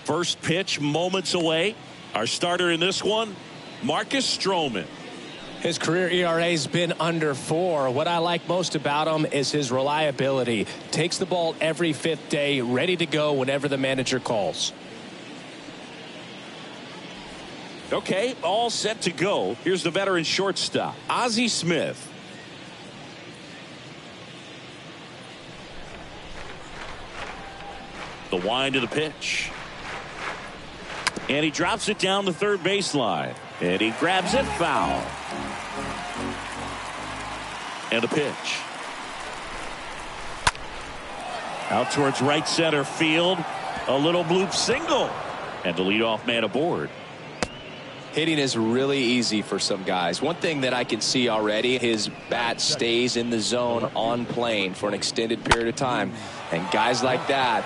First pitch moments away. Our starter in this one, Marcus Stroman. His career ERA has been under 4. What I like most about him is his reliability. Takes the ball every 5th day, ready to go whenever the manager calls. Okay, all set to go. Here's the veteran shortstop, Ozzie Smith. The wind of the pitch. And he drops it down the third baseline. And he grabs it foul. And a pitch. Out towards right center field. A little bloop single. And the leadoff man aboard. Hitting is really easy for some guys. One thing that I can see already, his bat stays in the zone on plane for an extended period of time. And guys like that,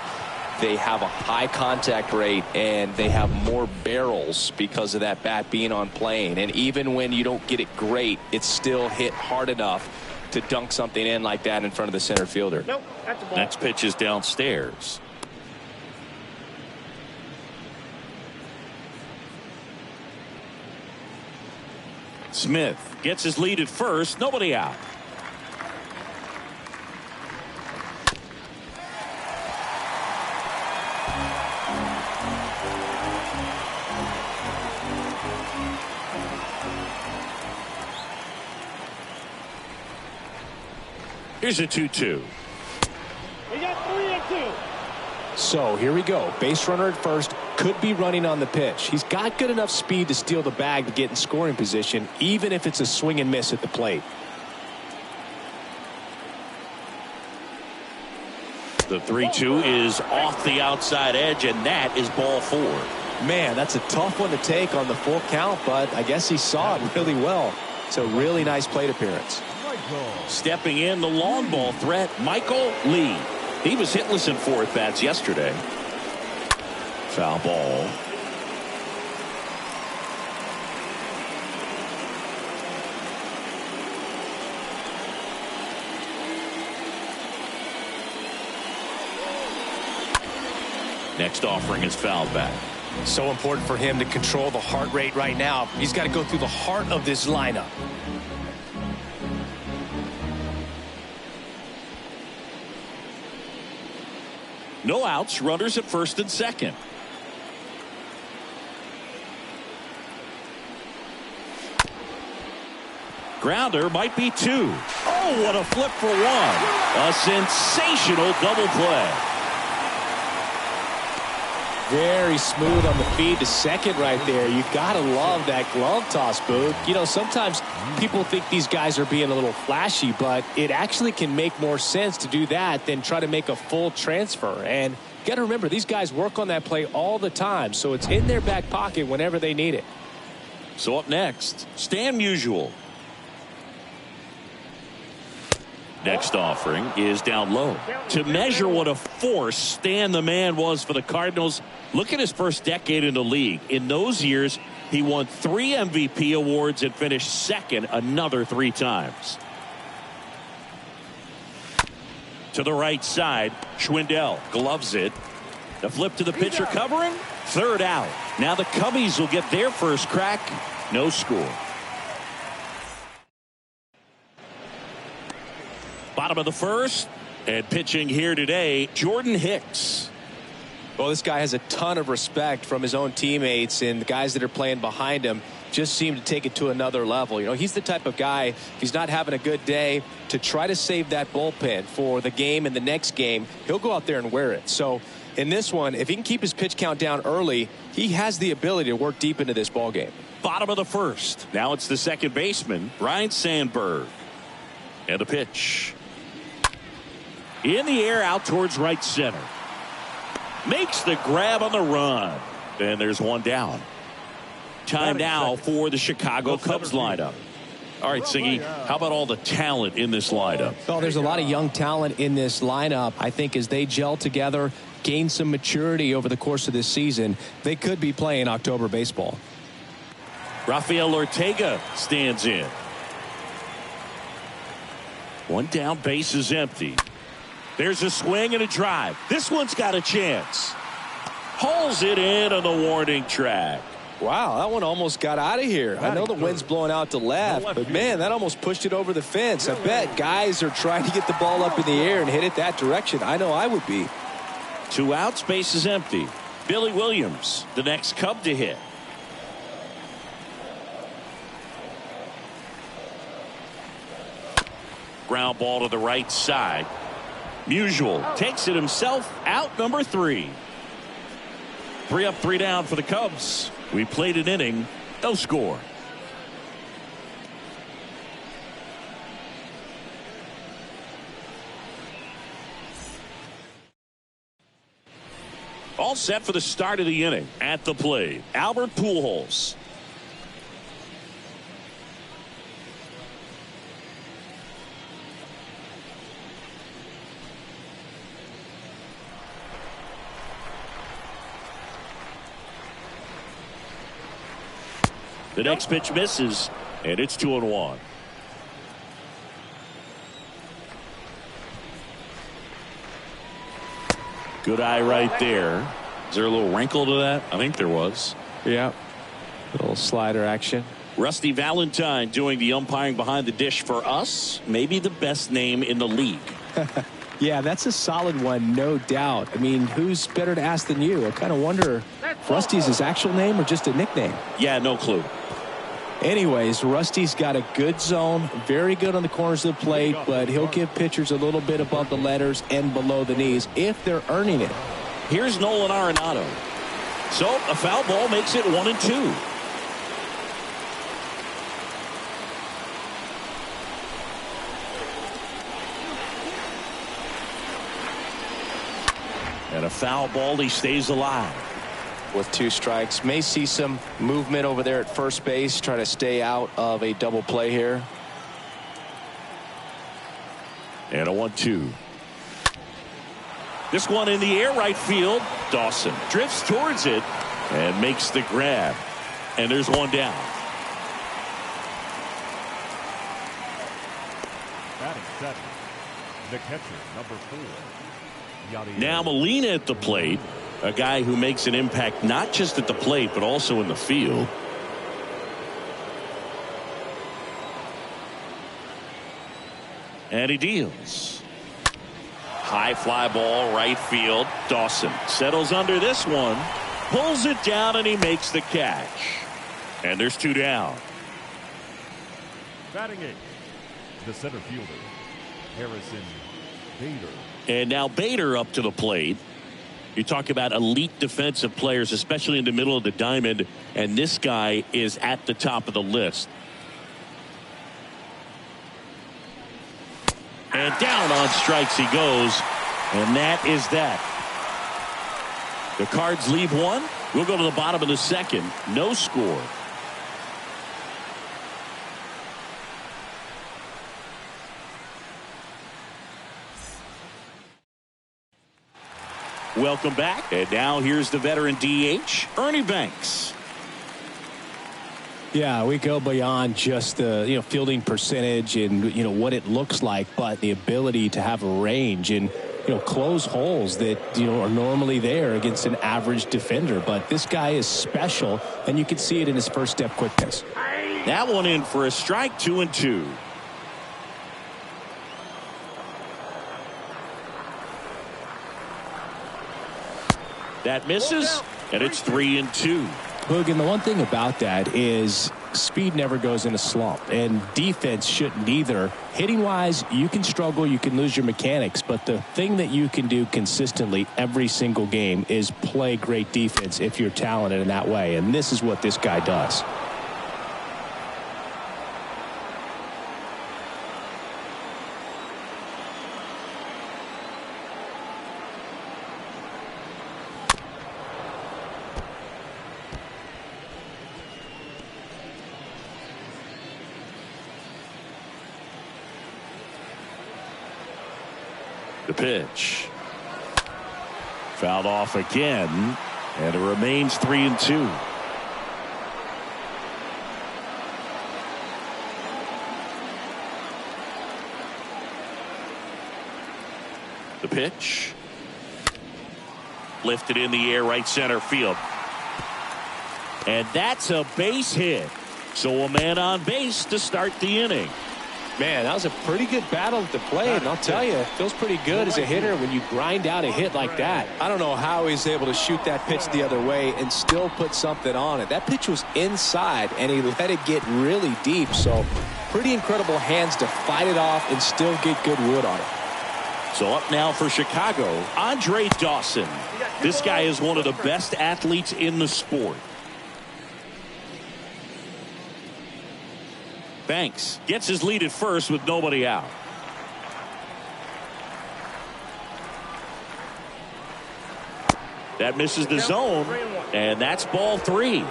they have a high contact rate and they have more barrels because of that bat being on plane. And even when you don't get it great, it's still hit hard enough to dunk something in like that in front of the center fielder. Nope, that's the ball. Next pitch is downstairs. Smith gets his lead at first. Nobody out. Here's a 2-2. We got 3-2. So here we go. Base runner at first, could be running on the pitch. He's got good enough speed to steal the bag to get in scoring position, even if it's a swing and miss at the plate. The 3-2 is off the outside edge, and that is ball 4. Man, that's a tough one to take on the full count, but I guess he saw it really well. It's a really nice plate appearance. Stepping in, the long ball threat, Michael Lee. He was hitless in 4 at-bats yesterday. Foul ball. Next offering is fouled back. So important for him to control the heart rate right now. He's got to go through the heart of this lineup. No outs, runners at first and second. Grounder might be 2. Oh, what a flip for 1. A sensational double play. Very smooth on the feed to second right there. You got to love that glove toss, Boog. You know, sometimes people think these guys are being a little flashy, but it actually can make more sense to do that than try to make a full transfer. And you got to remember, these guys work on that play all the time, so it's in their back pocket whenever they need it. So up next, Stan Musial. Next offering is down low. To measure what a force Stan the Man was for the Cardinals, look at his first decade in the league. In those years, he won 3 MVP awards and finished second another 3 times. To the right side, Schwindel gloves it. The flip to the pitcher covering. Third out. Now the Cubbies will get their first crack. No score. Bottom of the first, and pitching here today, Jordan Hicks. Well, this guy has a ton of respect from his own teammates, and the guys that are playing behind him just seem to take it to another level. You know, he's the type of guy, if he's not having a good day, to try to save that bullpen for the game and the next game, he'll go out there and wear it. So in this one, if he can keep his pitch count down early, he has the ability to work deep into this ball game. Bottom of the first. Now it's the second baseman, Ryne Sandberg. And the pitch. In the air out towards right center. Makes the grab on the run. And there's one down. Time now for the Chicago Cubs lineup. All right, Siggy, how about all the talent in this lineup? Well, there's a lot of young talent in this lineup. I think as they gel together, gain some maturity over the course of this season, they could be playing October baseball. Rafael Ortega stands in. One down, base is empty. There's a swing and a drive. This one's got a chance. Pulls it in on the warning track. Wow, that one almost got out of here. I know the wind's blowing out to left, but man, that almost pushed it over the fence. I bet guys are trying to get the ball up in the air and hit it that direction. I know I would be. 2 out, base is empty. Billy Williams, the next Cub to hit. Ground ball to the right side. Musial takes it himself, out number 3. 3 up, 3 down for the Cubs. We played an inning, no score. All set for the start of the inning. At the plate, Albert Pujols. The next pitch misses, and it's 2-1. Good eye right there. Is there a little wrinkle to that? I think there was. Yeah. A little slider action. Rusty Valentine doing the umpiring behind the dish for us. Maybe the best name in the league. Yeah, that's a solid one, no doubt. I mean, who's better to ask than you? I kind of wonder if Rusty's his actual name or just a nickname. Yeah, no clue. Anyways, Rusty's got a good zone, very good on the corners of the plate, but he'll give pitchers a little bit above the letters and below the knees if they're earning it. Here's Nolan Arenado. So a foul ball makes it 1-2. And a foul ball, he stays alive. With 2 strikes, may see some movement over there at first base, try to stay out of a double play here. And a 1-2. This one in the air, right field. Dawson drifts towards it and makes the grab. And there's one down. Batting 7, the catcher, number 4. Now Molina at the plate. A guy who makes an impact not just at the plate but also in the field. And he deals. High fly ball right field. Dawson settles under this one, pulls it down, and he makes the catch. And there's 2 down. Batting 8, the center fielder, Harrison Bader. And now Bader up to the plate. You talk about elite defensive players, especially in the middle of the diamond, and this guy is at the top of the list. And down on strikes he goes, and that is that. The Cards leave one. We'll go to the bottom of the second. No score. Welcome back. And now here's the veteran DH, Ernie Banks. Yeah, we go beyond just the fielding percentage and what it looks like, but the ability to have a range and close holes that are normally there against an average defender. But this guy is special, and you can see it in his first step quickness. That one in for a strike, 2-2. That misses, and it's 3-2. Boog, and the one thing about that is speed never goes in a slump, and defense shouldn't either. Hitting wise, you can struggle, you can lose your mechanics, but the thing that you can do consistently every single game is play great defense if you're talented in that way, and this is what this guy does. The pitch. Fouled off again, and it remains 3-2. The pitch. Lifted in the air, right center field. And that's a base hit. So a man on base to start the inning. Man, that was a pretty good battle at the plate, and I'll tell you, it feels pretty good as a hitter when you grind out a hit like that. I don't know how he's able to shoot that pitch the other way and still put something on it. That pitch was inside, and he let it get really deep. So pretty incredible hands to fight it off and still get good wood on it. So up now for Chicago, Andre Dawson. This guy is one of the best athletes in the sport. Banks gets his lead at first with nobody out. That misses the zone, and that's ball 3.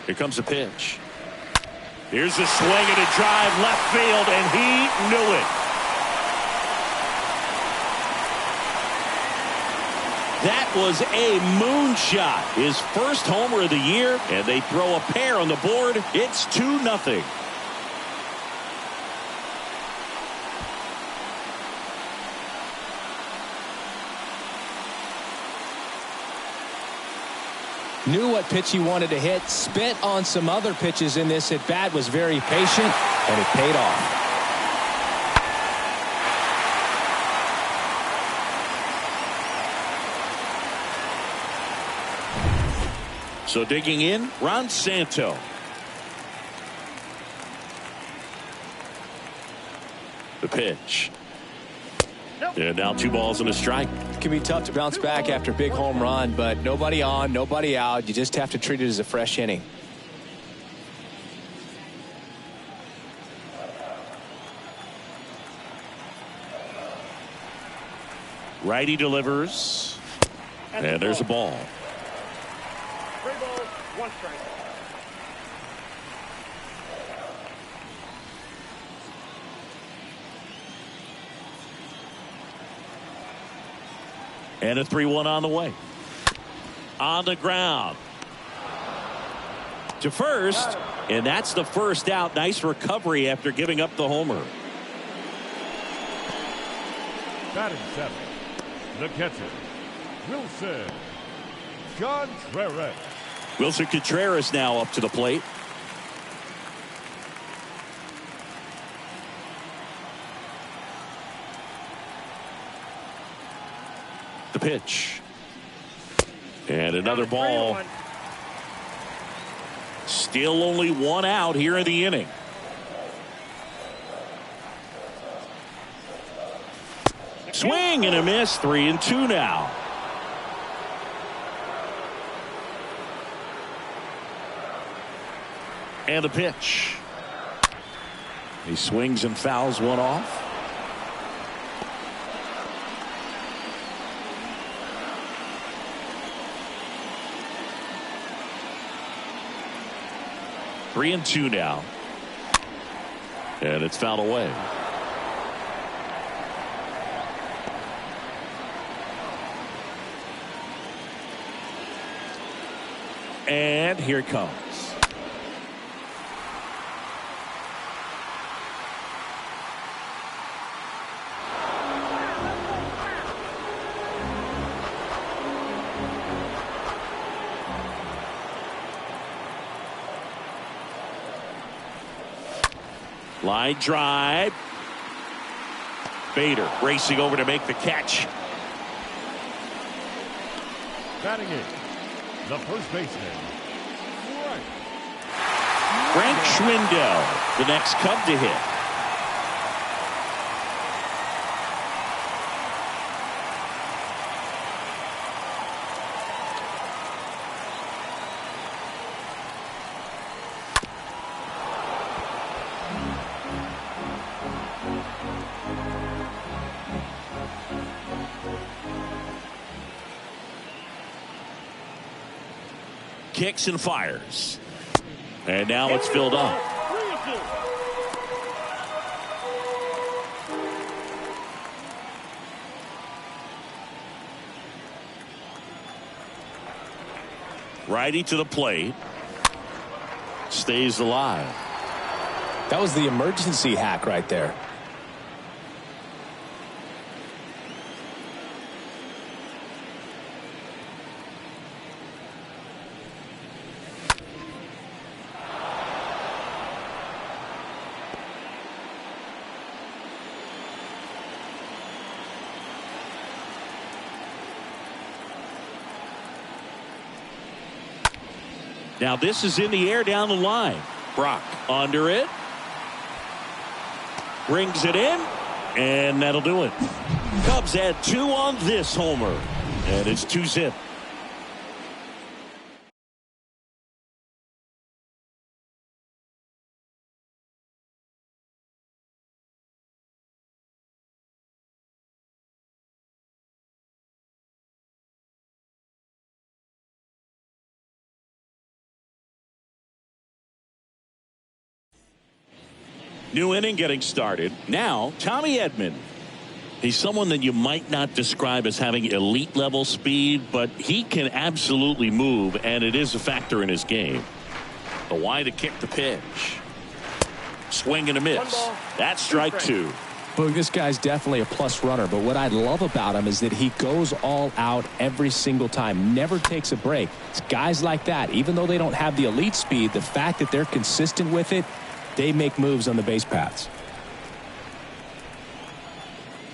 Here comes a pitch. Here's a swing and a drive left field, and he knew it. That was a moonshot. His first homer of the year, and they throw a pair on the board. It's 2-0. Knew what pitch he wanted to hit, spit on some other pitches in this at bat, was very patient, and it paid off. So digging in, Ron Santo. The pitch. And now 2 balls and a strike. It can be tough to bounce back after a big home run, but nobody on, nobody out. You just have to treat it as a fresh inning. Righty delivers. And there's a ball. 3 balls, 1 strike. And a 3-1 on the way. On the ground. To first. And that's the first out. Nice recovery after giving up the homer. Batting 7, the catcher, Wilson Contreras. Wilson Contreras now up to the plate. The pitch. And another ball. Still only 1 out here in the inning. Swing and a miss. 3-2 now. And the pitch. He swings and fouls one off. 3-2 now. And it's fouled away. And here it comes. Line drive. Bader racing over to make the catch. Batting 8, the first baseman, Frank Schwindel, the next Cub to hit. Kicks and fires. And now it's filled up. Righty to the plate. stays alive. That was the emergency hack right there. Now this is in the air down the line. Brock under it. Brings it in. And that'll do it. Cubs had 2 on this homer. And it's 2-zip. New inning getting started. Now, Tommy Edman. He's someone that you might not describe as having elite level speed, but he can absolutely move, and it is a factor in his game. The wide to kick the pitch. Swing and a miss. That's strike 2. Boog, this guy's definitely a plus runner, but what I love about him is that he goes all out every single time, never takes a break. It's guys like that, even though they don't have the elite speed, the fact that they're consistent with it, they make moves on the base paths.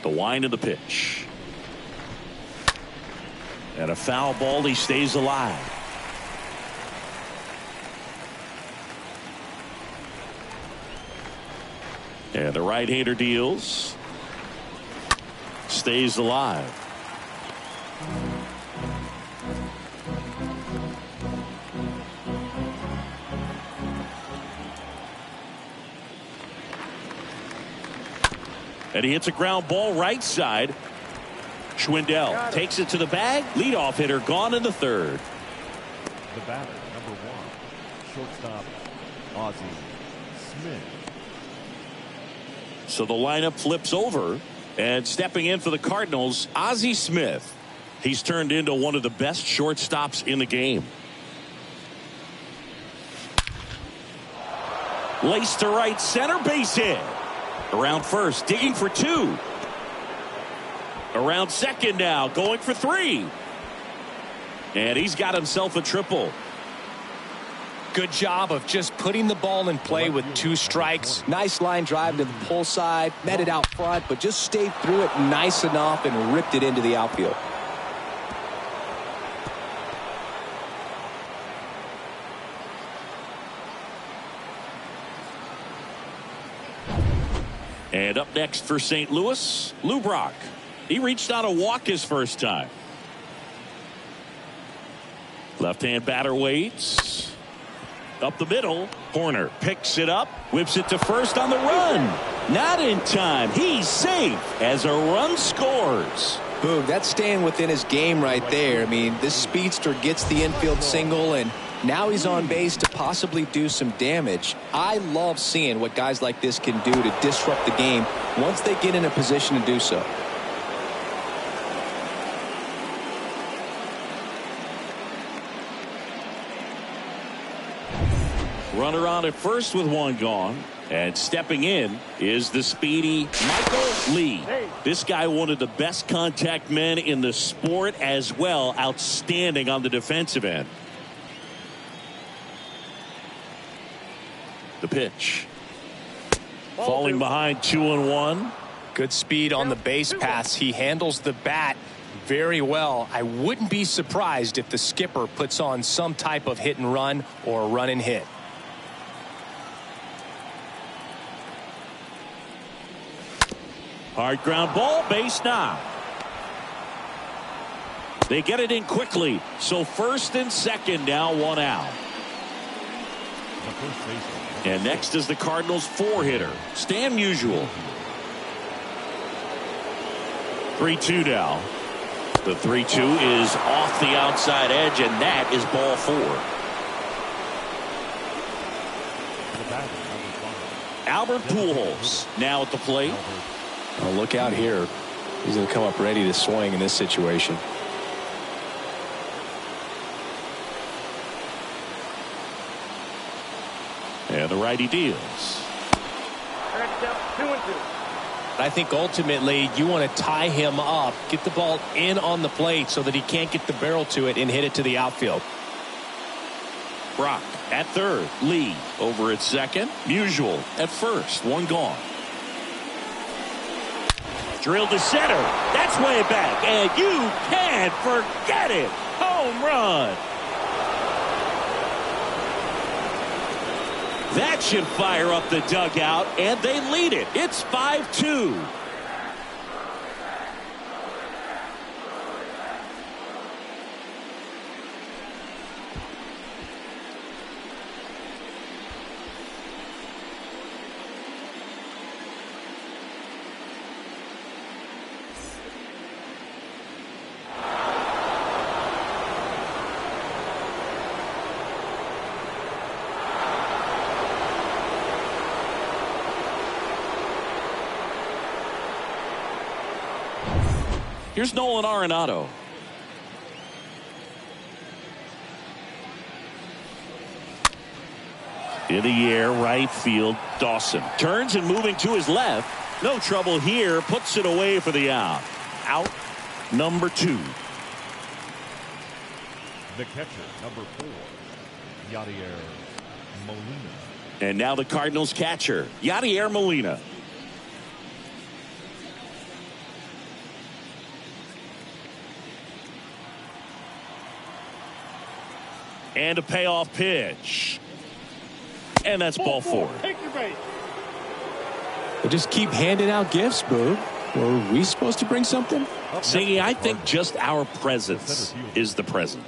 The wind of the pitch. And a foul ball. He stays alive. And the right-hander deals. Stays alive. And he hits a ground ball right side. Schwindel takes it to the bag. Leadoff hitter gone in the 3rd. The batter, number 1, shortstop Ozzie Smith. So the lineup flips over, and stepping in for the Cardinals, Ozzie Smith. He's turned into one of the best shortstops in the game. Laced to right center, base hit. Around first, digging for 2. Around second now, going for 3. And he's got himself a triple. Good job of just putting the ball in play with 2 strikes. Nice line drive to the pull side, met it out front, but just stayed through it nice enough and ripped it into the outfield. And up next for St. Louis, Lou Brock. He reached on a walk his first time. Left-hand batter waits. Up the middle. Horner picks it up. Whips it to first on the run. Not in time. He's safe as a run scores. Boog, that's staying within his game right there. I mean, this speedster gets the infield single, and now he's on base to possibly do some damage. I love seeing what guys like this can do to disrupt the game once they get in a position to do so. Runner on at first with 1 gone. And stepping in is the speedy Michael Lee. This guy, one of the best contact men in the sport as well. Outstanding on the defensive end. The pitch. Falling behind 2-1. Good speed on the base paths. He handles the bat very well. I wouldn't be surprised if the skipper puts on some type of hit and run or run and hit. Hard ground ball, base knock. They get it in quickly. So first and second now, 1 out. And next is the Cardinals 4-hitter, Stan Musial. 3-2 now. The 3-2 is off the outside edge, and that is ball 4. Albert Pujols now at the plate. Oh, look out here. He's going to come up ready to swing in this situation. And the righty deals. I think ultimately you want to tie him up, get the ball in on the plate so that he can't get the barrel to it and hit it to the outfield. Brock at third. Lee over at second. Musial at first. One gone. Drilled to center. That's way back. And you can't forget it. Home run. That should fire up the dugout, and they lead it. It's 5-2. Here's Nolan Arenado. In the air, right field, Dawson. Turns and moving to his left. No trouble here. Puts it away for the out. Out number 2. The catcher, number 4, Yadier Molina. And now the Cardinals catcher, Yadier Molina. And a payoff pitch. And that's ball 4. Take your base. They just keep handing out gifts, Boo. Were we supposed to bring something? Singy, I think just our presence is the present.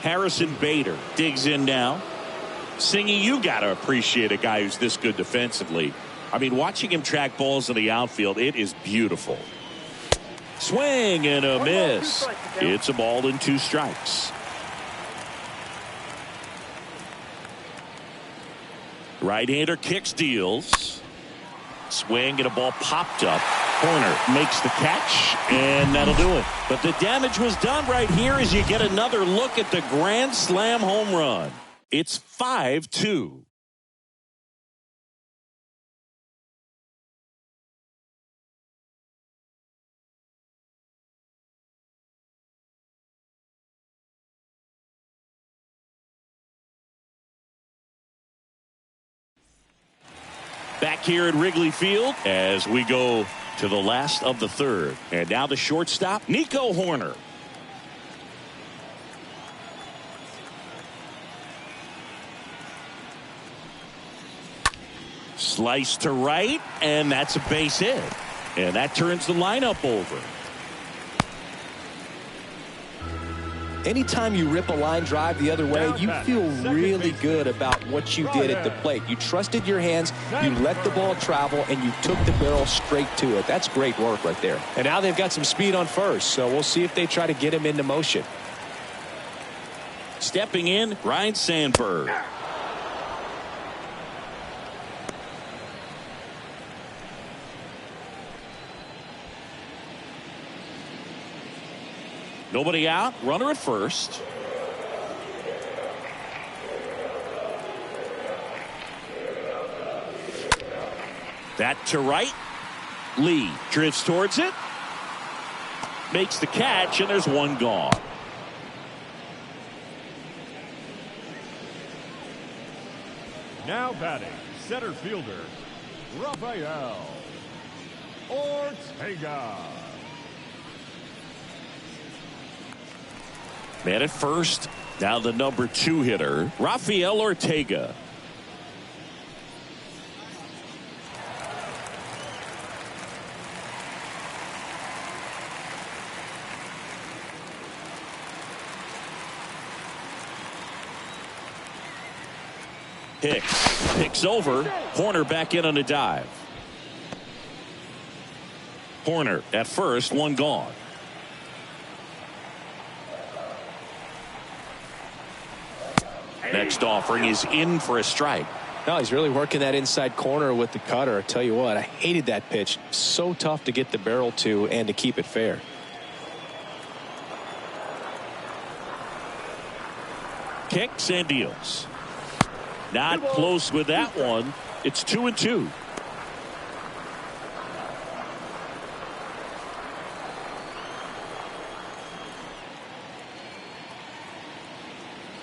Harrison Bader digs in now. Singy, you got to appreciate a guy who's this good defensively. I mean, watching him track balls in the outfield, it is beautiful. Swing and a miss. It's a ball and 2 strikes. Right-hander kicks, deals. Swing and a ball popped up. Horner makes the catch, and that'll do it. But the damage was done right here as you get another look at the grand slam home run. It's 5-2. Back here at Wrigley Field as we go to the last of the third. And now the shortstop, Nico Horner. Slice to right, and that's a base hit. And that turns the lineup over. Anytime you rip a line drive the other way, you feel really good about what you did at the plate. You trusted your hands, you let the ball travel, and you took the barrel straight to it. That's great work right there. And now they've got some speed on first, so we'll see if they try to get him into motion. Stepping in, Ryne Sandberg. Nobody out, runner at first. That to right. Lee drifts towards it. Makes the catch, and there's one gone. Now batting, center fielder, Rafael Ortega. Man at first. Now the number 2 hitter, Rafael Ortega. Picks over. Horner back in on a dive. Horner at first, one gone. Next offering is in for a strike. No, he's really working that inside corner with the cutter. I tell you what, I hated that pitch. So tough to get the barrel to and to keep it fair. Kicks and deals. Not close with that one. It's 2-2.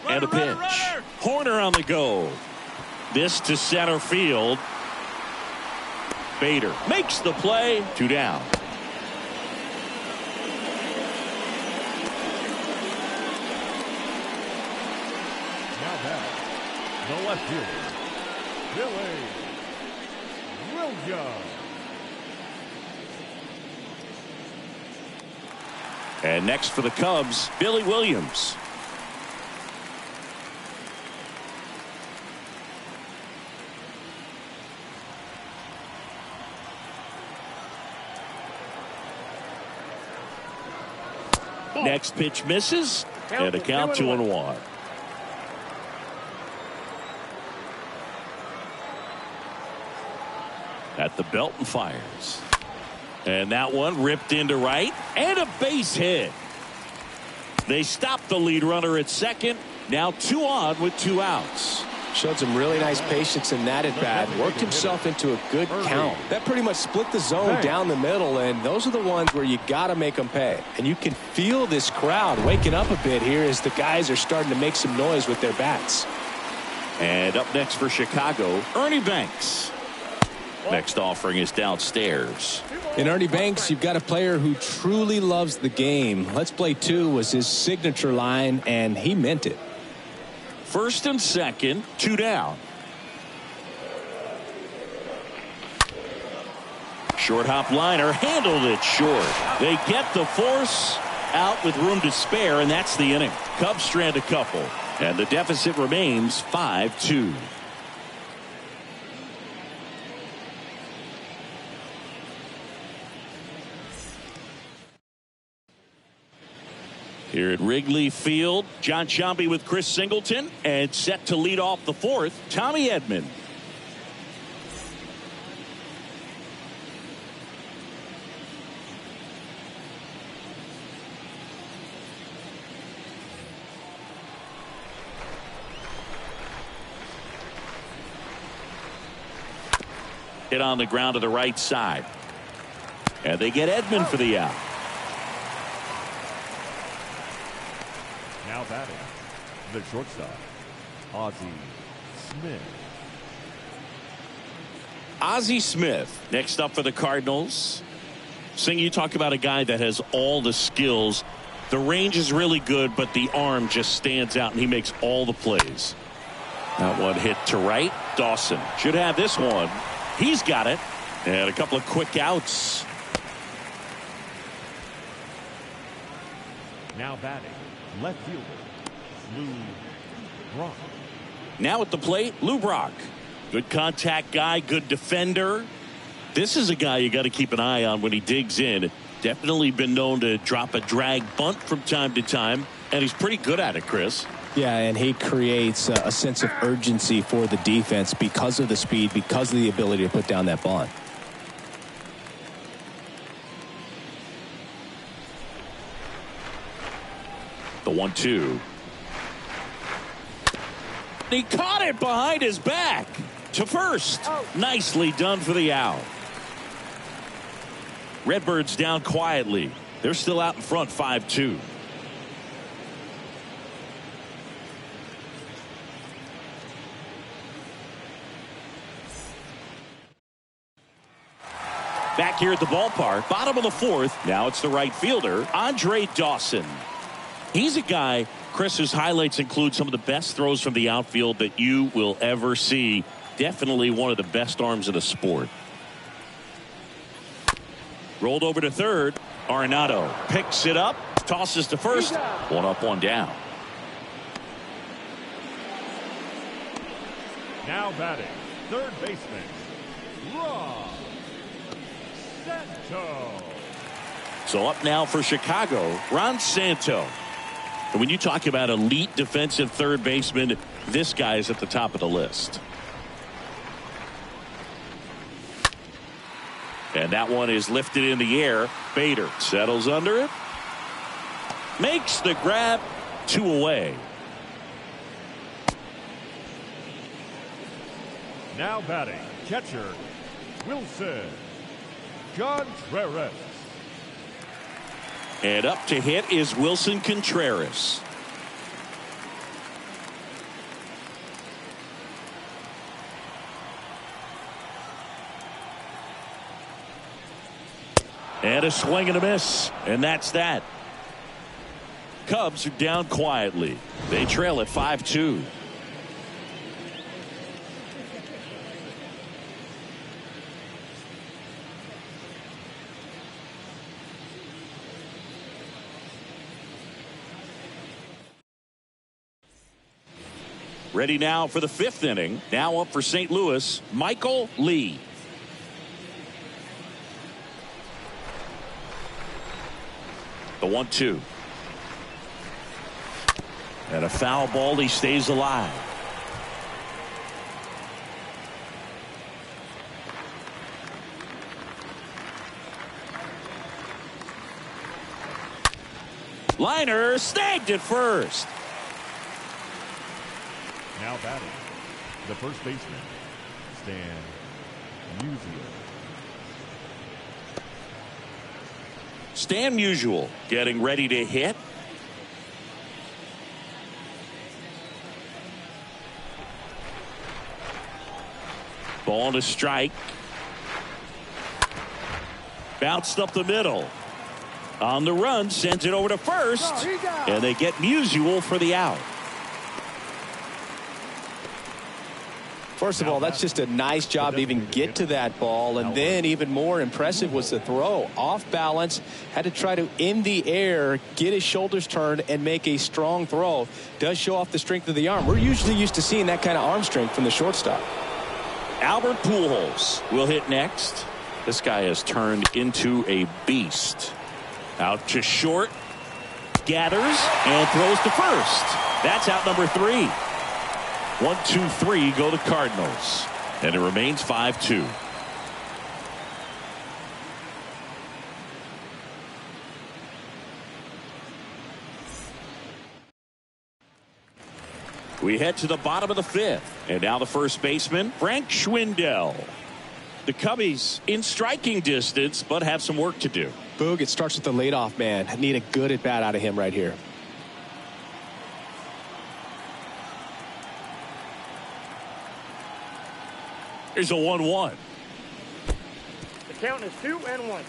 And a pitch. Horner on the go. This to center field. Bader makes the play. 2 down. Now back, the left fielder, Billy Williams. And next for the Cubs, Billy Williams. Next pitch misses, and a count 2-1. At the belt and fires. And that one ripped into right, and a base hit. They stopped the lead runner at second. Now 2 on with 2 outs. Showed some really nice patience in that at bat. Worked himself into a good count. That pretty much split the zone down the middle, and those are the ones where you got to make them pay. And you can feel this crowd waking up a bit here as the guys are starting to make some noise with their bats. And up next for Chicago, Ernie Banks. Next offering is downstairs. In Ernie Banks, you've got a player who truly loves the game. Let's play 2 was his signature line, and he meant it. First and second, 2 down. Short hop liner handled it short. They get the force out with room to spare, and that's the inning. Cubs strand a couple, and the deficit remains 5-2. Here at Wrigley Field, John Sciambi with Chris Singleton, and set to lead off the 4th, Tommy Edman. Hit on the ground to the right side. And they get Edman for the out. Now batting, the shortstop, Ozzie Smith. Ozzie Smith next up for the Cardinals. Sing, you talk about a guy that has all the skills. The range is really good, but the arm just stands out, and he makes all the plays. That one hit to right. Dawson should have this one. He's got it. And a couple of quick outs. Now batting, left fielder, Lou Brock. Now at the plate, Lou Brock. Good contact guy, good defender. This is a guy you got to keep an eye on when he digs in. Definitely been known to drop a drag bunt from time to time, and he's pretty good at it, Chris. Yeah, and he creates a sense of urgency for the defense because of the speed, because of the ability to put down that bunt. The 1-2. He caught it behind his back to first. Nicely done for the out. Redbirds down quietly. They're still out in front 5-2. Back here at the ballpark, bottom of the 4th. Now it's the right fielder, Andre Dawson. He's a guy, Chris, whose highlights include some of the best throws from the outfield that you will ever see. Definitely one of the best arms in the sport. Rolled over to third. Arenado picks it up, tosses to first. 1 up, 1 down. Now batting, third baseman, Rob Santo. So up now for Chicago, Ron Santo. And when you talk about elite defensive third baseman, this guy is at the top of the list. And that one is lifted in the air. Bader settles under it. Makes the grab. 2 away. Now batting, catcher, Wilson Contreras. And up to hit is Wilson Contreras. And a swing and a miss. And that's that. Cubs are down quietly. They trail at 5-2. Ready now for the 5th inning. Now up for St. Louis, Michael Lee. The 1-2. And a foul ball. He stays alive. Liner snagged at first. Now batting, the first baseman, Stan Musial. Stan Musial getting ready to hit. Ball to strike. Bounced up the middle. On the run, sends it over to first. And they get Musial for the out. First of all, that's just a nice job to even get to that ball. And then even more impressive was the throw. Off balance, had to try to, in the air, get his shoulders turned and make a strong throw. Does show off the strength of the arm. We're usually used to seeing that kind of arm strength from the shortstop. Albert Pujols will hit next. This guy has turned into a beast. Out to short. Gathers and throws to first. That's out number 3. 1, 2, 3 go the Cardinals. And it remains 5-2. We head to the bottom of the 5th. And now the first baseman, Frank Schwindel. The Cubbies in striking distance, but have some work to do. Boog, it starts with the leadoff man. I need a good at bat out of him right here. Here's a 1-1. The count is 2-1.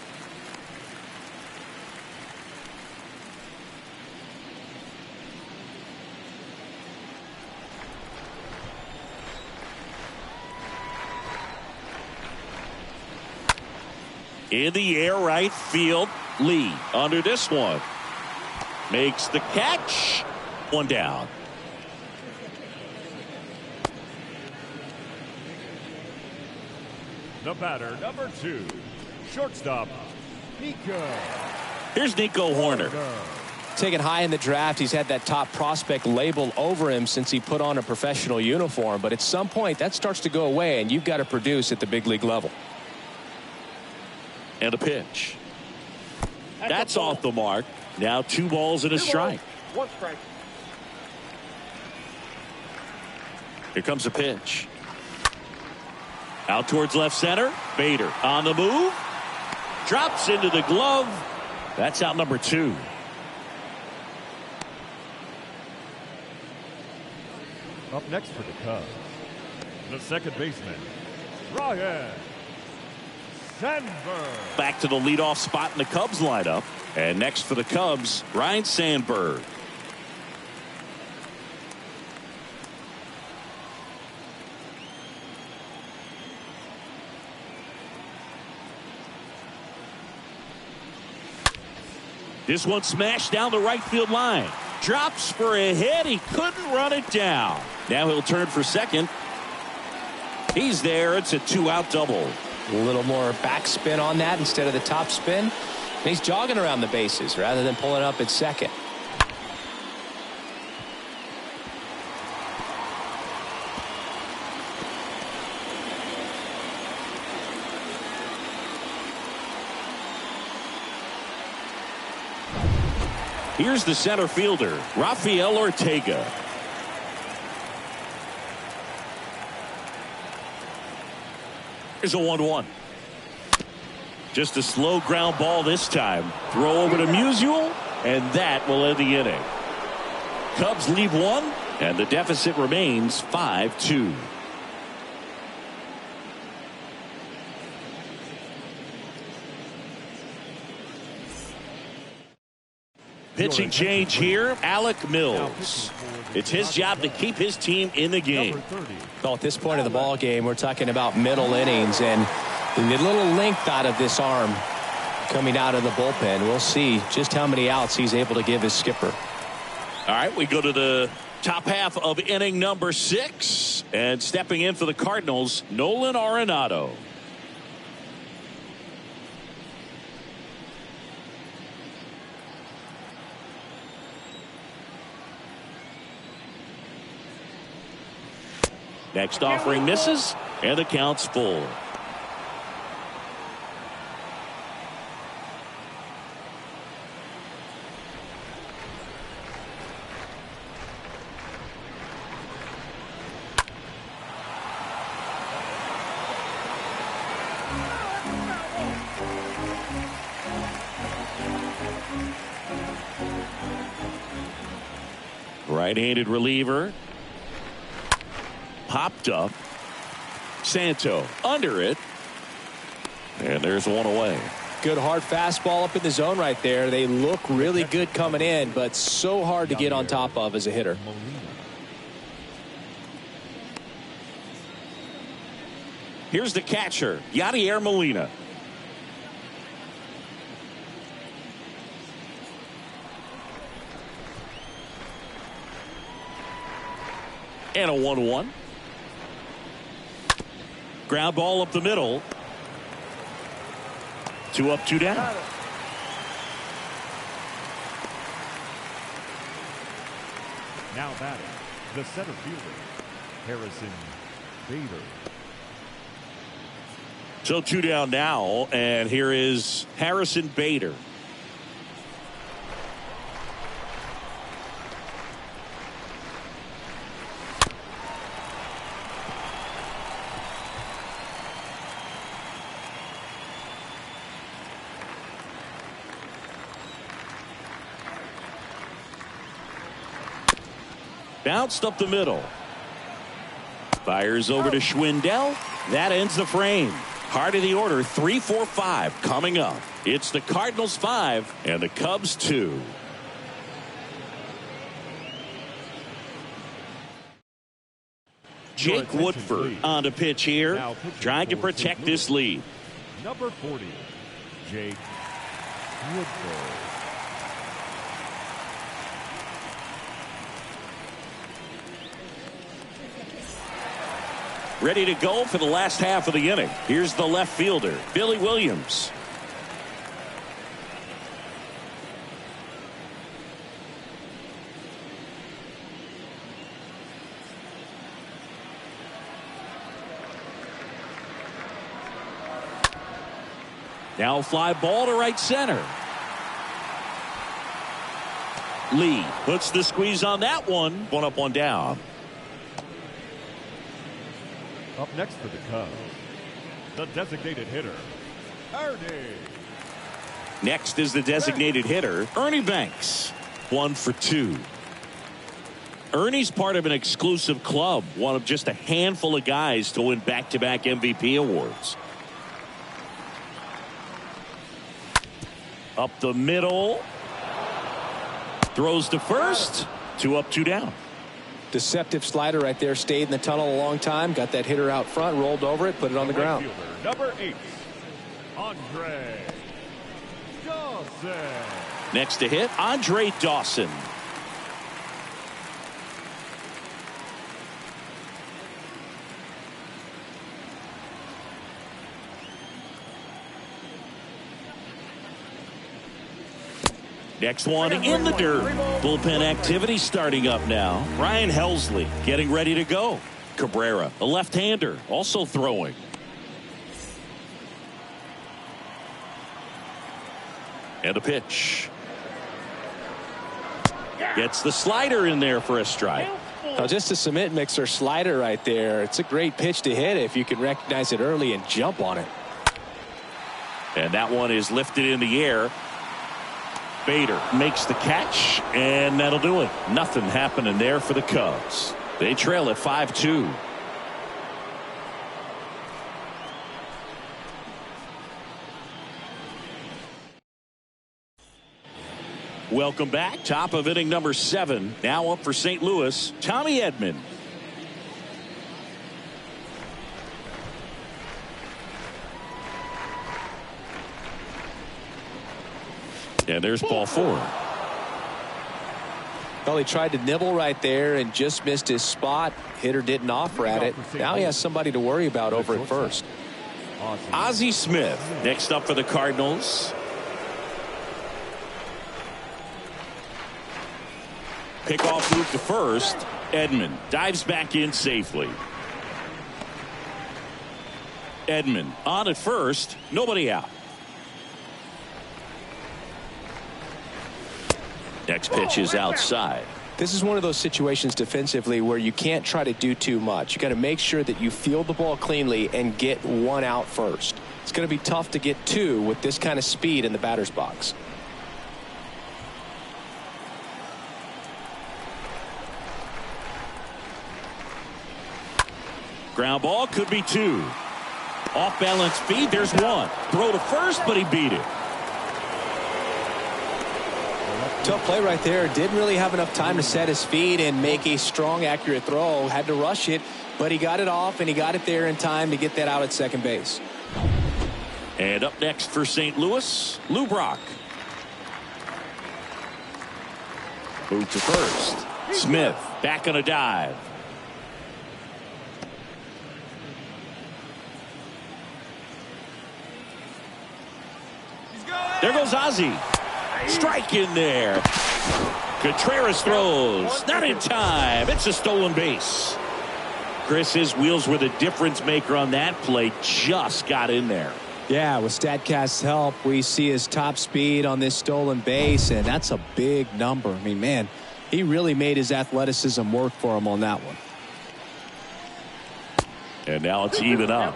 In the air, right field. Lee under this one. Makes the catch. 1 down. The batter, number 2, shortstop, Nico. Here's Nico Horner. Taken high in the draft, he's had that top prospect label over him since he put on a professional uniform. But at some point, that starts to go away, and you've got to produce at the big league level. And a pitch. That's off the mark. Now 2 balls and a strike. 1 strike. Here comes a pitch. Out towards left center. Bader on the move. Drops into the glove. That's out number 2. Up next for the Cubs, the second baseman, Ryan Sandberg. Back to the leadoff spot in the Cubs lineup. And next for the Cubs, Ryne Sandberg. This one smashed down the right field line. Drops for a hit. He couldn't run it down. Now he'll turn for second. He's there. It's a 2-out double. A little more backspin on that instead of the top spin. And he's jogging around the bases rather than pulling up at second. Here's the center fielder, Rafael Ortega. Here's a 1-1. Just a slow ground ball this time. Throw over to Musial, and that will end the inning. Cubs leave one, and the deficit remains 5-2. Pitching change here, Alec Mills. It's his job to keep his team in the game. Well, at this point of the ball game, we're talking about middle innings, and the little length out of this arm coming out of the bullpen. We'll see just how many outs he's able to give his skipper. All right, we go to the top half of inning number 6, and stepping in for the Cardinals, Nolan Arenado. Next offering misses, and the count's full. Right-handed reliever. Popped up. Santo under it. And there's one away. Good hard fastball up in the zone right there. They look really good coming in, but so hard to get on top of as a hitter. Here's the catcher, Yadier Molina. And a 1-1. Ground ball up the middle. 2 up, 2 down. Now batting, the center fielder, Harrison Bader. So 2 down now, and here is Harrison Bader. Bounced up the middle. Fires over to Schwindel. That ends the frame. Heart of the order, 3, 4, 5 coming up. It's the Cardinals 5 and the Cubs 2. Jake Woodford on to pitch here, trying to protect this lead. Number 40, Jake Woodford. Ready to go for the last half of the inning. Here's the left fielder, Billy Williams. Now fly ball to right center. Lee puts the squeeze on that one. 1 up, 1 down. Up next for the Cubs, the designated hitter, Ernie. Next is the designated hitter, Ernie Banks. 1 for 2. Ernie's part of an exclusive club, one of just a handful of guys to win back-to-back MVP awards. Up the middle. Throws to first. 2 up, 2 down. Deceptive slider right there. Stayed in the tunnel a long time. Got that hitter out front. Rolled over it. Put it on the ground. Fielder, number 8, Andre Dawson. Next to hit, Andre Dawson. Next one in the dirt. Bullpen activity starting up now. Ryan Helsley getting ready to go. Cabrera, a left-hander, also throwing. And a pitch. Gets the slider in there for a strike. Now, just a cement mixer slider right there. It's a great pitch to hit if you can recognize it early and jump on it. And that one is lifted in the air. Bader makes the catch, and that'll do it. Nothing happening there for the Cubs. They trail at 5-2. Welcome back. Top of inning number 7. Now up for St. Louis, Tommy Edman. And there's ball 4. Well, he tried to nibble right there and just missed his spot. Hitter didn't offer at it. Now he has somebody to worry about over at first. Ozzie Smith next up for the Cardinals. Pickoff move to first. Edman dives back in safely. Edman on at first. Nobody out. Next pitch is outside. This is one of those situations defensively where you can't try to do too much. You got to make sure that you field the ball cleanly and get one out first. It's going to be tough to get 2 with this kind of speed in the batter's box. Ground ball could be 2. Off balance feed. There's 1. Throw to first, but he beat it. Tough play right there. Didn't really have enough time to set his feet and make a strong, accurate throw. Had to rush it, but he got it off and he got it there in time to get that out at second base. And up next for St. Louis, Lou Brock. Move to first. Smith back on a dive. There goes Ozzie. Strike in there. Contreras throws. Not in time. It's a stolen base. Chris, his wheels were the difference maker on that play. Just got in there. Yeah, with StatCast's help, we see his top speed on this stolen base, and that's a big number. I mean, man, he really made his athleticism work for him on that one. And now it's even up.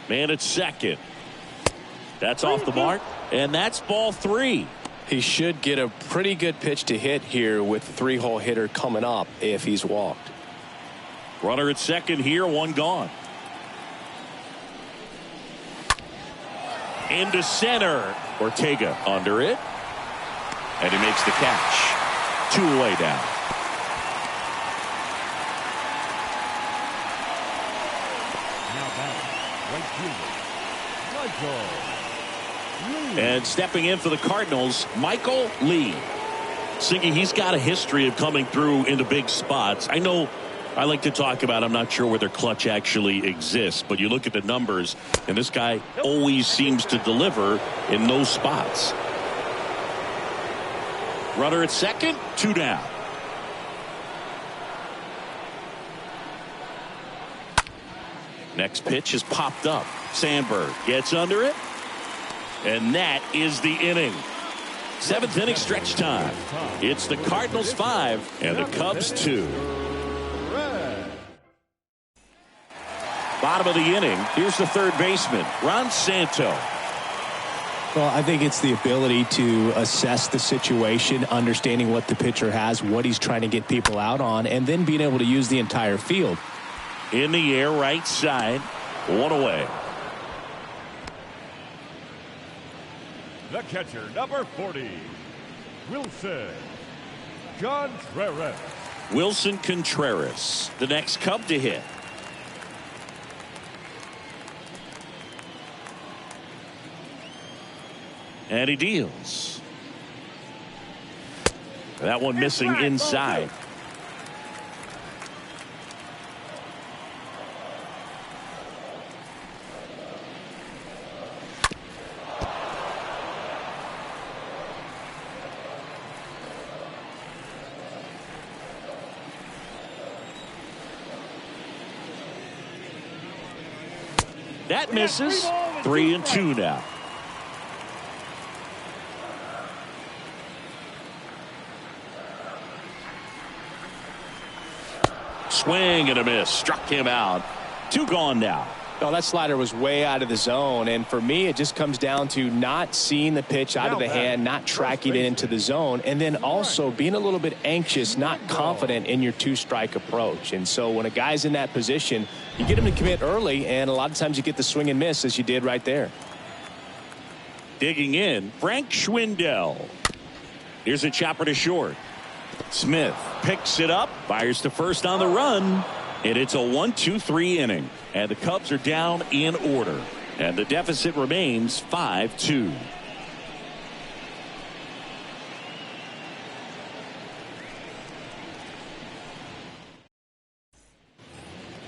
Man at second. That's off the mark, and that's ball 3. He should get a pretty good pitch to hit here with the 3-hole hitter coming up if he's walked. Runner at second here, 1 gone. Into center. Ortega under it. And he makes the catch. 2 away down. And stepping in for the Cardinals, Michael Lee. Singy, he's got a history of coming through into big spots. I know I like to talk about, I'm not sure whether clutch actually exists, but you look at the numbers, and this guy always seems to deliver in those spots. Runner at second, 2 down. Next pitch is popped up. Sandberg gets under it. And that is the inning. 7th inning stretch time. It's the Cardinals 5 and the Cubs 2. Bottom of the inning. Here's the third baseman, Ron Santo. Well, I think it's the ability to assess the situation, understanding what the pitcher has, what he's trying to get people out on, and then being able to use the entire field. In the air, right side. 1 away. The catcher, number 40, Wilson Contreras. Wilson Contreras, the next Cub to hit. And he deals. That one missing inside. That misses. 3-2 now. Swing and a miss. Struck him out. 2 gone now. No, that slider was way out of the zone, and for me, it just comes down to not seeing the pitch out of the hand, not tracking it into the zone, and then also being a little bit anxious, not confident in your 2-strike approach. And so when a guy's in that position, you get him to commit early, and a lot of times you get the swing and miss, as you did right there. Digging in, Frank Schwindel. Here's a chopper to short. Smith picks it up, fires to first on the run, and it's a 1-2-3 inning. And the Cubs are down in order. And the deficit remains 5-2.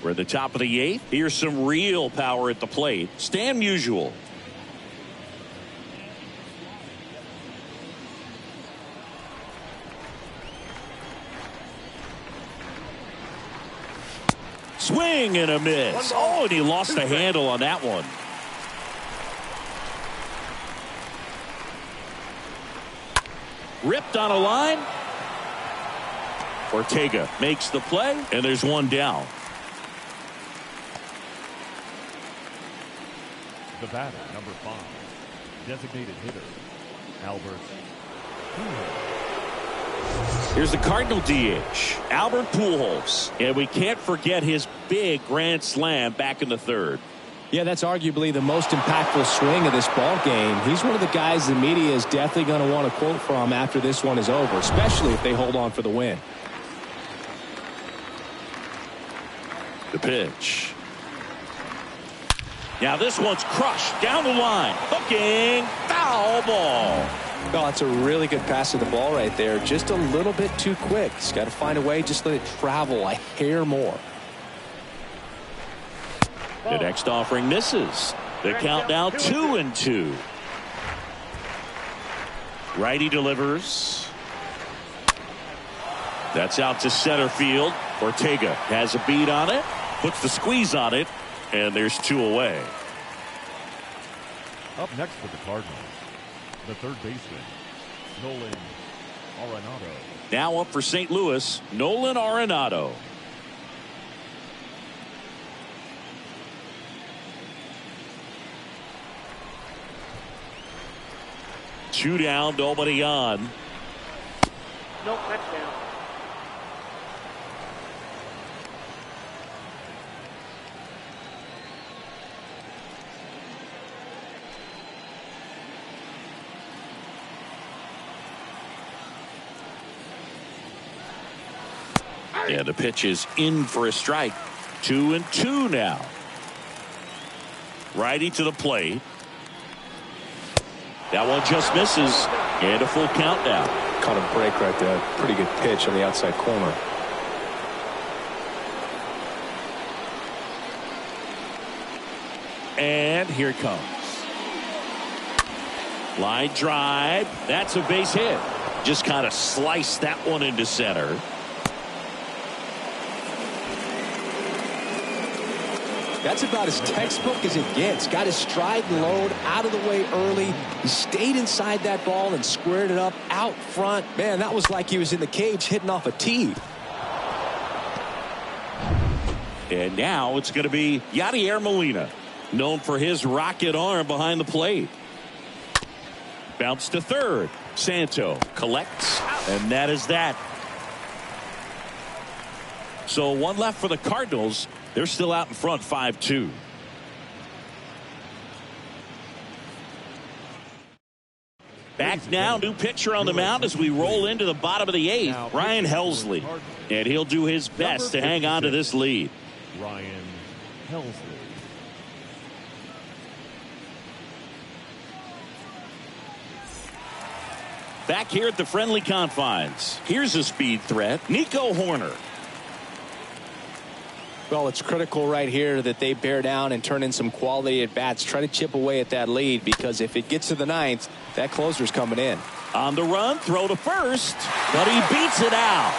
We're at the top of the 8th. Here's some real power at the plate. Stan Musial. Swing and a miss. Oh, and he lost the handle on that one. Ripped on a line. Ortega makes the play, and there's 1 down. The batter, number 5, designated hitter, Albert. Here's the Cardinal DH, Albert Pujols. And we can't forget his big grand slam back in the 3rd. Yeah, that's arguably the most impactful swing of this ball game. He's one of the guys the media is definitely going to want to quote from after this one is over, especially if they hold on for the win. The pitch. Now this one's crushed down the line. Hooking. Foul ball. Oh, that's a really good pass of the ball right there. Just a little bit too quick. He's got to find a way. Just let it travel a hair more. The next offering misses. The count now 2-2. Righty delivers. That's out to center field. Ortega has a beat on it. Puts the squeeze on it. And there's 2 away. Up next for the Cardinals, the 3rd baseman, Nolan Arenado. Now up for St. Louis, Nolan Arenado. Two down, nobody on. Nope, that's down. And the pitch is in for a strike. 2-2 now. Righty to the plate. That one just misses. And a full count now. Caught a break right there. Pretty good pitch on the outside corner. And here it comes. Line drive. That's a base hit. Just kind of sliced that one into center. That's about as textbook as it gets. Got his stride and load out of the way early. He stayed inside that ball and squared it up out front. Man, that was like he was in the cage hitting off a tee. And now it's going to be Yadier Molina, known for his rocket arm behind the plate. Bounce to third. Santo collects, and that is that. So 1 left for the Cardinals. They're still out in front 5-2. Back now, new pitcher on the mound as we roll into the bottom of the 8th. Ryan Helsley. And he'll do his best to hang on to this lead. Ryan Helsley. Back here at the friendly confines. Here's a speed threat. Nico Horner. Well, it's critical right here that they bear down and turn in some quality at bats. Try to chip away at that lead, because if it gets to the 9th, that closer's coming in. On the run, throw to first, but he beats it out.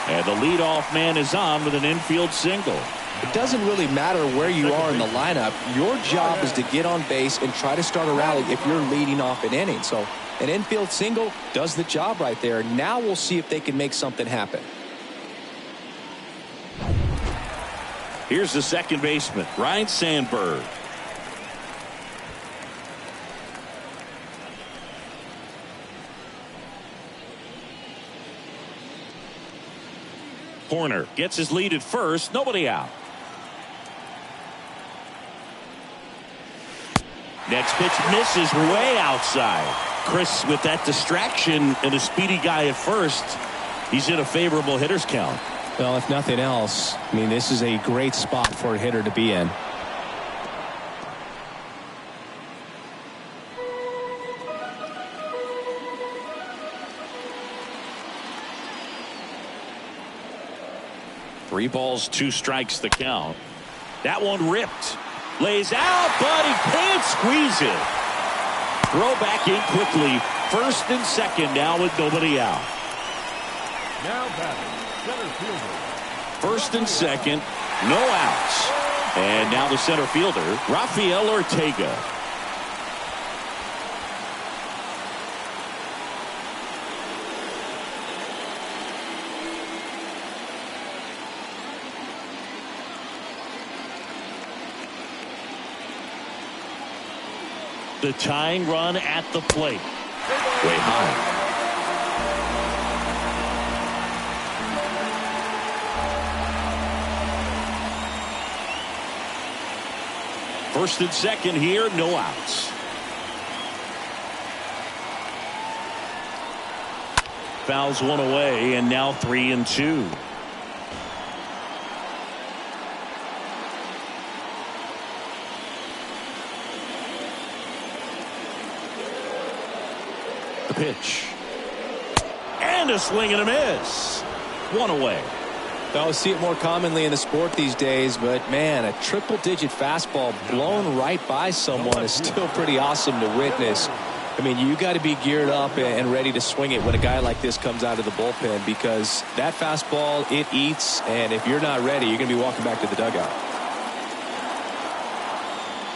And the leadoff man is on with an infield single. It doesn't really matter where you are in the lineup. Your job is to get on base and try to start a rally if you're leading off an inning. So an infield single does the job right there. Now we'll see if they can make something happen. Here's the second baseman, Ryne Sandberg. Horner gets his lead at first. Nobody out. Next pitch misses way outside. Chris, with that distraction and a speedy guy at first, he's in a favorable hitter's count. Well, if nothing else, I mean, this is a great spot for a hitter to be in. Three balls, 2 strikes the count. That one ripped. Lays out, but he can't squeeze it. Throw back in quickly. First and second now with nobody out. Now batting, center fielder. First and second, no outs. And now the center fielder, Rafael Ortega. The tying run at the plate. Way high. First and second here, no outs. Fouls one away, and now 3-2. The pitch. And a swing and a miss. One away. I'll see it more commonly in the sport these days, but man, a triple-digit fastball blown right by someone is still pretty awesome to witness. I mean, you got to be geared up and ready to swing it when a guy like this comes out of the bullpen, because that fastball, it eats, and if you're not ready, you're going to be walking back to the dugout.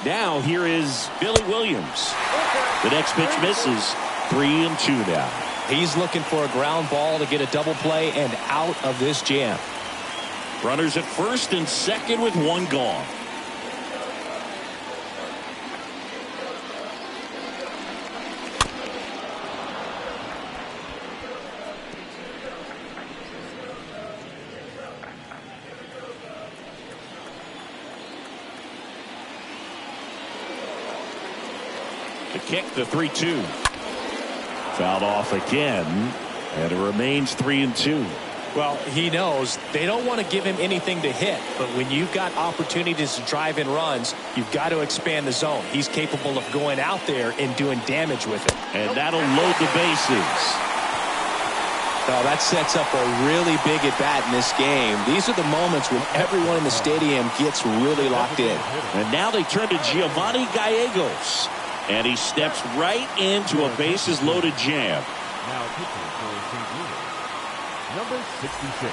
Now here is Billy Williams. The next pitch misses. 3-2 now. He's looking for a ground ball to get a double play and out of this jam. Runners at first and second with one gone. The kick, the 3-2. Fouled off again, and it remains 3-2. Well, he knows they don't want to give him anything to hit, but when you've got opportunities to drive in runs, you've got to expand the zone. He's capable of going out there and doing damage with it. And that'll load the bases. Oh, that sets up a really big at bat in this game. These are the moments when everyone in the stadium gets really locked in. And now they turn to Giovanni Gallegos. And he steps right into a bases loaded jam. Now pitching for St. Louis, number 66.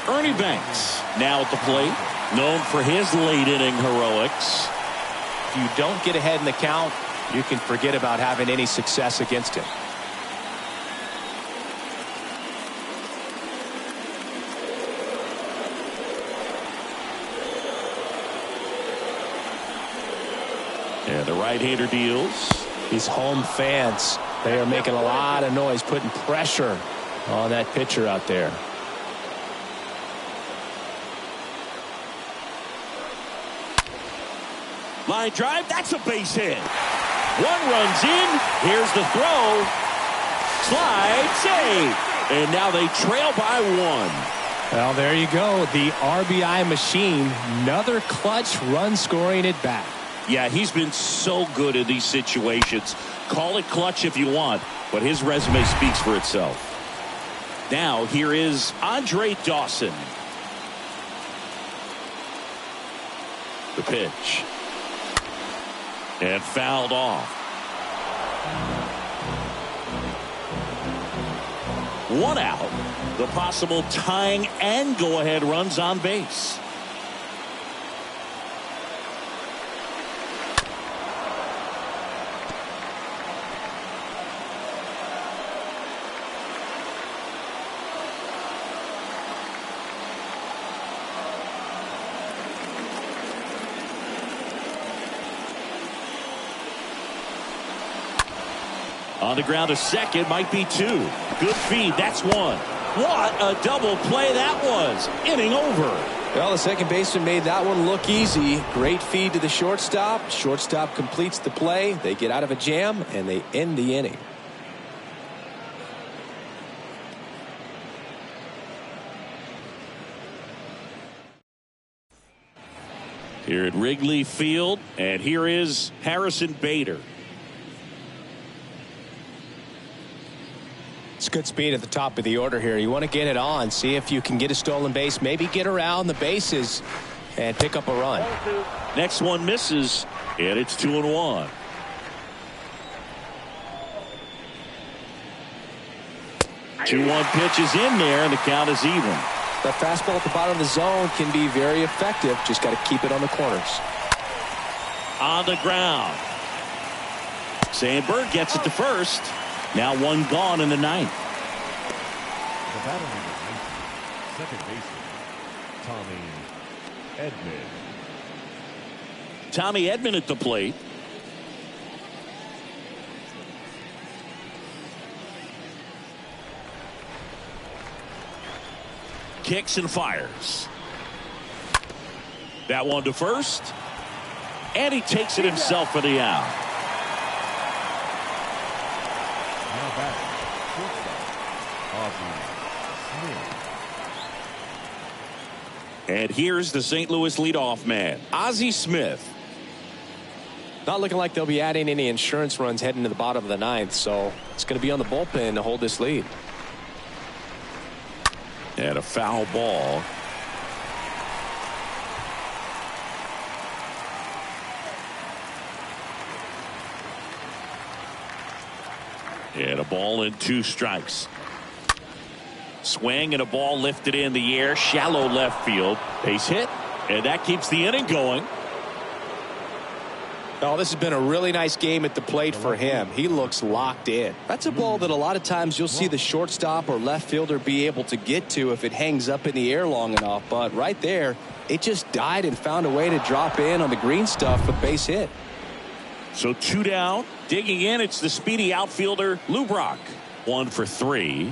Ernie Banks now at the plate, known for his late inning heroics. If you don't get ahead in the count, you can forget about having any success against him. And the right-hander deals. These home fans, they are making a lot of noise, putting pressure on that pitcher out there. Line drive, that's a base hit. One runs in. Here's the throw. Slide, save. And now they trail by one. Well, there you go. The RBI machine. Another clutch run scoring at bat. Yeah, he's been so good in these situations. Call it clutch if you want, but his resume speaks for itself. Now, here is Andre Dawson. The pitch. And fouled off. One out. The possible tying and go-ahead runs on base. On the ground to second, might be two. Good feed, that's one. What a double play that was. Inning over. Well, the second baseman made that one look easy. Great feed to the shortstop. Shortstop completes the play. They get out of a jam, and they end the inning. Here at Wrigley Field, and here is Harrison Bader. It's good speed at the top of the order here. You want to get it on, see if you can get a stolen base, maybe get around the bases and pick up a run. Next one misses, and it's 2-1. Two 1 pitch is in there, and the count is even. That fastball at the bottom of the zone can be very effective. Just got to keep it on the corners. On the ground. Sandberg gets it to first. Now one gone in the ninth. The batter number 19, second baseman, Tommy Edman. Tommy Edman at the plate. Kicks and fires. That one to first. And he takes it himself for the out. Now back, shortstop, Smith. And here's the St. Louis leadoff man, Ozzie Smith. Not looking like they'll be adding any insurance runs heading to the bottom of the ninth, so it's going to be on the bullpen to hold this lead. And a foul ball. And a ball and 2 strikes. Swing and a ball lifted in the air, shallow left field. Base hit, and that keeps the inning going. Oh, this has been a really nice game at the plate for him. He looks locked in. That's a ball that a lot of times you'll see the shortstop or left fielder be able to get to if it hangs up in the air long enough. But right there, it just died and found a way to drop in on the green stuff with base hit. So 2 down. Digging in, it's the speedy outfielder, Lou Brock. 1 for 3.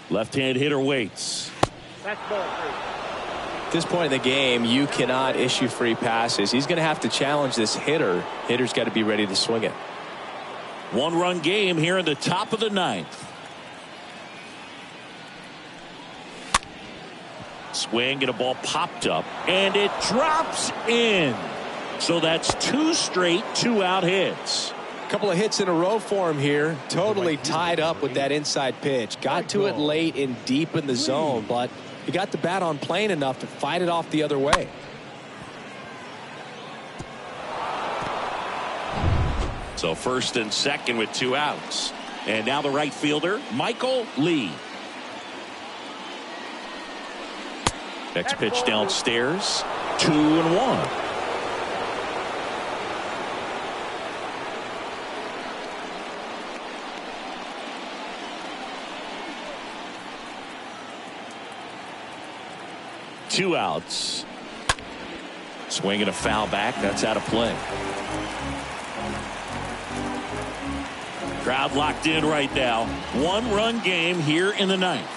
Left-hand hitter waits. That's ball 3. At this point in the game, you cannot issue free passes. He's going to have to challenge this hitter. Hitter's got to be ready to swing it. 1-run game here in the top of the ninth. Swing and a ball popped up, and it drops in. So that's 2 straight 2-out hits. Couple of hits in a row for him here. Totally tied up with that inside pitch. Got to it late and deep in the zone, but he got the bat on plane enough to fight it off the other way. So first and second with 2 outs. And now the right fielder, Michael Lee. Next pitch downstairs. 2-1. Two outs. Swing and a foul back. That's out of play. Crowd locked in right now. 1-run game here in the ninth.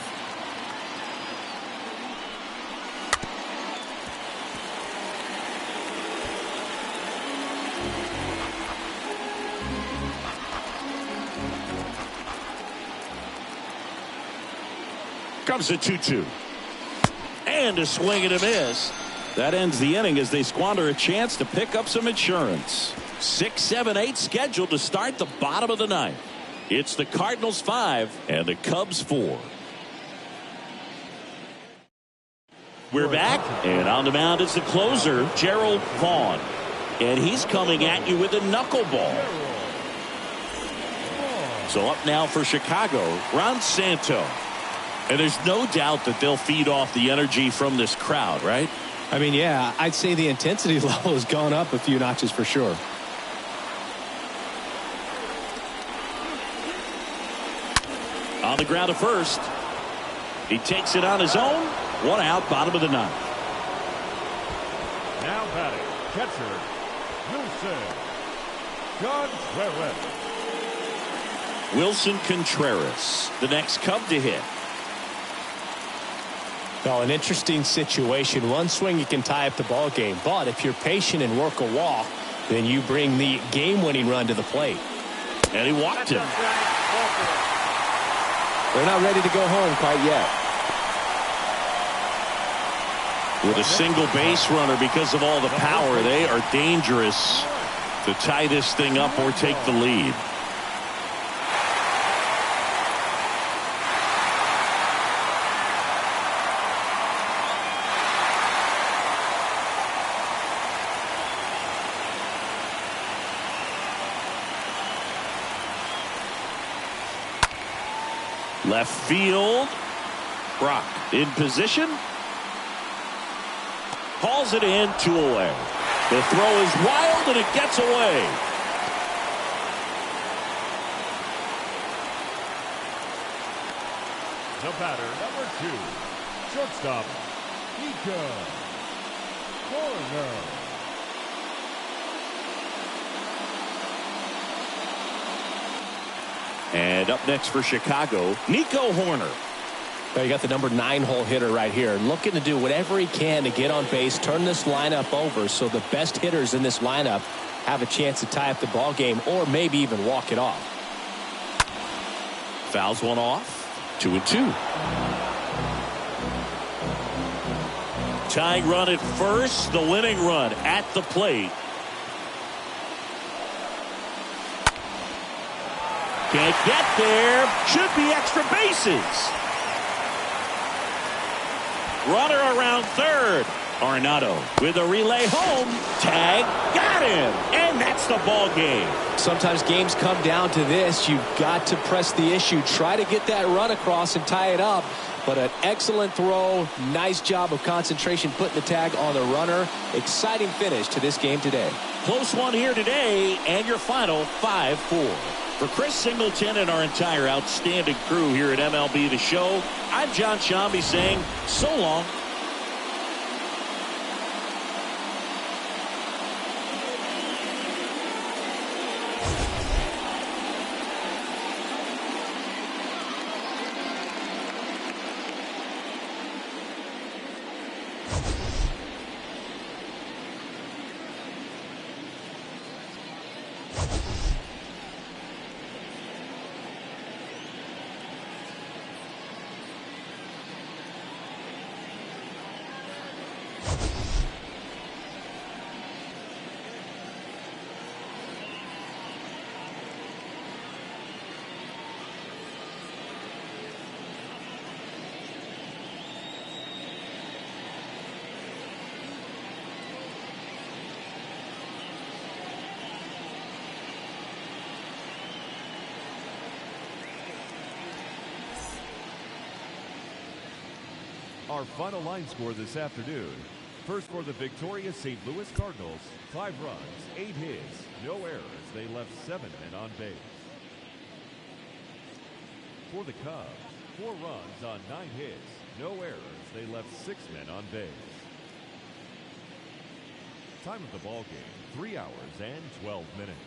Comes the 2-2. And a swing and a miss. That ends the inning as they squander a chance to pick up some insurance. 6, 7, 8 scheduled to start the bottom of the ninth. It's the Cardinals 5 and the Cubs 4. We're back, and on the mound is the closer, Gerald Vaughn. And he's coming at you with a knuckleball. So up now for Chicago, Ron Santo. And there's no doubt that they'll feed off the energy from this crowd, right? I mean, yeah, I'd say the intensity level has gone up a few notches for sure. On the ground to first. He takes it on his own. One out, bottom of the ninth. Now batting, catcher, Wilson Contreras. Wilson Contreras, the next Cub to hit. Well, an interesting situation. One swing you can tie up the ball game, but if you're patient and work a walk, then you bring the game-winning run to the plate. And he walked him. They're not ready to go home quite yet. With a single base runner, because of all the power, they are dangerous to tie this thing up or take the lead. Left field. Brock in position. Hauls it in, 2 away. The throw is wild and it gets away. The batter, number 2, shortstop, Nico Corner. And up next for Chicago, Nico Horner. You got the number 9 hole hitter right here, looking to do whatever he can to get on base, turn this lineup over so the best hitters in this lineup have a chance to tie up the ball game or maybe even walk it off. Fouls one off. 2-2. Tying run at first, the winning run at the plate. Can't get there. Should be extra bases. Runner around third. Arenado with a relay home. Tag. Got him. And that's the ball game. Sometimes games come down to this. You've got to press the issue. Try to get that run across and tie it up. But an excellent throw. Nice job of concentration putting the tag on the runner. Exciting finish to this game today. Close one here today. And your final 5-4. For Chris Singleton and our entire outstanding crew here at MLB The Show, I'm John Shambi saying so long. Our final line score this afternoon. First for the victorious St. Louis Cardinals, 5 runs, 8 hits, no errors. They left 7 men on base. For the Cubs, 4 runs on 9 hits, no errors. They left 6 men on base. Time of the ball game, 3 hours and 12 minutes.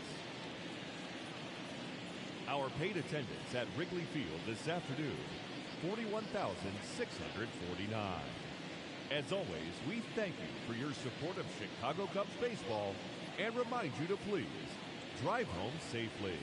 Our paid attendance at Wrigley Field this afternoon, 41,649. As always, we thank you for your support of Chicago Cubs baseball and remind you to please drive home safely.